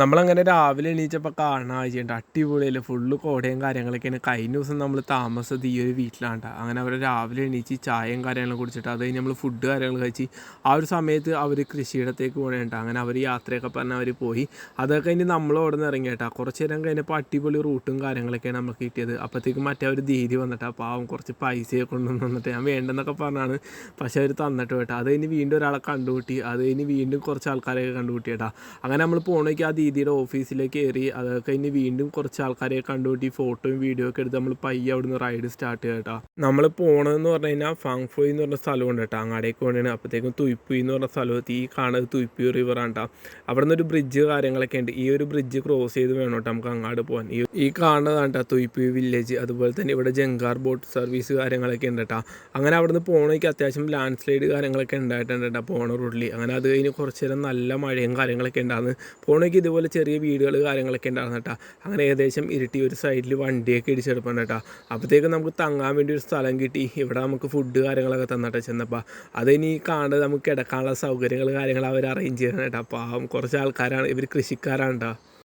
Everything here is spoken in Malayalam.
നമ്മളങ്ങനെ രാവിലെ എണീച്ചപ്പോൾ കാണുന്ന കാഴ്ചയുണ്ട്. അടിപൊളിയല്ലേ, ഫുള്ള് കോടയും കാര്യങ്ങളൊക്കെയാണ്. കഴിഞ്ഞ ദിവസം നമ്മൾ താമസത് ഈ ഒരു വീട്ടിലാണ് ട്ടോ. അങ്ങനെ അവർ രാവിലെ എണീച്ച് ചായയും കാര്യങ്ങളും കുടിച്ചിട്ട് അത് കഴിഞ്ഞ് നമ്മൾ ഫുഡ് കാര്യങ്ങൾ കഴിച്ച് ആ ഒരു സമയത്ത് അവർ കൃഷിയിടത്തേക്ക് പോകണേട്ടോ. അങ്ങനെ അവർ യാത്രയൊക്കെ പറഞ്ഞ് അവർ പോയി. അതൊക്കെ കഴിഞ്ഞ് നമ്മൾ അവിടെ നിന്ന് ഇറങ്ങി കേട്ടോ. കുറച്ച് നേരം കഴിഞ്ഞപ്പോൾ അടിപൊളി റൂട്ടും കാര്യങ്ങളൊക്കെയാണ് നമുക്ക് കിട്ടിയത്. അപ്പോഴത്തേക്കും മറ്റേ ഒരു ദീദി വന്നിട്ട് പാവം കുറച്ച് പൈസയൊക്കെ കൊണ്ടുവന്ന് തന്നിട്ട് ഞാൻ വേണ്ടെന്നൊക്കെ പറഞ്ഞാണ്, പക്ഷേ അവർ തന്നിട്ട് കേട്ടോ. അത് കഴിഞ്ഞ് വീണ്ടും ഒരാളെ കണ്ടുകൂട്ടി, അത് കഴിഞ്ഞ് വീണ്ടും കുറച്ച് ആൾക്കാരെയൊക്കെ കണ്ടുകൂട്ടി കേട്ടോ. അങ്ങനെ നമ്മൾ പോകണമെങ്കിൽ ആ ദീദിയുടെ ഓഫീസിലേക്ക് കയറി അതൊക്കെ കഴിഞ്ഞ് വീണ്ടും കുറച്ച് ആൾക്കാരെ കണ്ടുകൂട്ടി ഫോട്ടോയും വീഡിയോ ഒക്കെ എടുത്ത് നമ്മൾ പയ്യെ അവിടുന്ന് റൈഡ് സ്റ്റാർട്ട് ചെയ്യുക കേട്ടോ. നമ്മൾ പോകണമെന്ന് പറഞ്ഞു കഴിഞ്ഞാൽ ഫാങ്ഫോയ് എന്ന് പറഞ്ഞ സ്ഥലമുണ്ട് കേട്ടോ. അങ്ങാടേക്ക് വേണ്ടിയാണ്. അപ്പോഴത്തേക്കും തുയ്പുയി എന്ന് പറഞ്ഞ സ്ഥലത്ത് ഈ കാണുന്നത് തുയ്പുയി റിവറാണ് കേട്ടോ. അവിടെ നിന്ന് ഒരു ബ്രിഡ്ജ് കാര്യങ്ങളൊക്കെ ഉണ്ട്. ഈ ഒരു ബ്രിഡ്ജ് ക്രോസ് ചെയ്ത് വേണം കേട്ടോ നമുക്ക് അങ്ങാട് പോകാൻ. ഈ കാണുന്നതാണ് കേട്ടോ തുയ്പുയി വില്ലേജ്. അതുപോലെ തന്നെ ഇവിടെ ജങ്കാർ ബോട്ട് സർവീസ് കാര്യങ്ങളൊക്കെ ഉണ്ട് കേട്ടോ. അങ്ങനെ അവിടെ നിന്ന് പോകണമെങ്കിൽ അത്യാവശ്യം ലാൻഡ് സ്ലൈഡ് കാര്യങ്ങളൊക്കെ ഉണ്ടായിട്ടുണ്ട് കേട്ടോ പോണ റൂട്ടിൽ. അങ്ങനെ അത് കഴിഞ്ഞ് കുറച്ച് നേരം നല്ല മഴയും കാര്യങ്ങളൊക്കെ ഉണ്ടാകുന്നു. പോകണമെങ്കിൽ ഇതുപോലെ ചെറിയ വീടുകൾ കാര്യങ്ങളൊക്കെ ഉണ്ടാകുന്ന കേട്ടോ. അങ്ങനെ ഏകദേശം ഇരുട്ടി ഒരു സൈഡിൽ വണ്ടിയൊക്കെ ഇടിച്ചെടുപ്പുണ്ട് കേട്ടോ. അപ്പോഴത്തേക്കും നമുക്ക് തങ്ങാൻ വേണ്ടി ഒരു സ്ഥലം കിട്ടി. ഇവിടെ നമുക്ക് ഫുഡ് കാര്യങ്ങളൊക്കെ തന്നിട്ട് ചെന്നപ്പോൾ അതിനി കാണുന്നത് നമുക്ക് കിടക്കാനുള്ള സൗകര്യങ്ങൾ കാര്യങ്ങൾ അവർ അറേഞ്ച് ചെയ്യണം കേട്ടോ. പാവം കുറച്ച് ആൾക്കാരാണ്, ഇവർ കൃഷിക്കാരാണ് കേട്ടോ.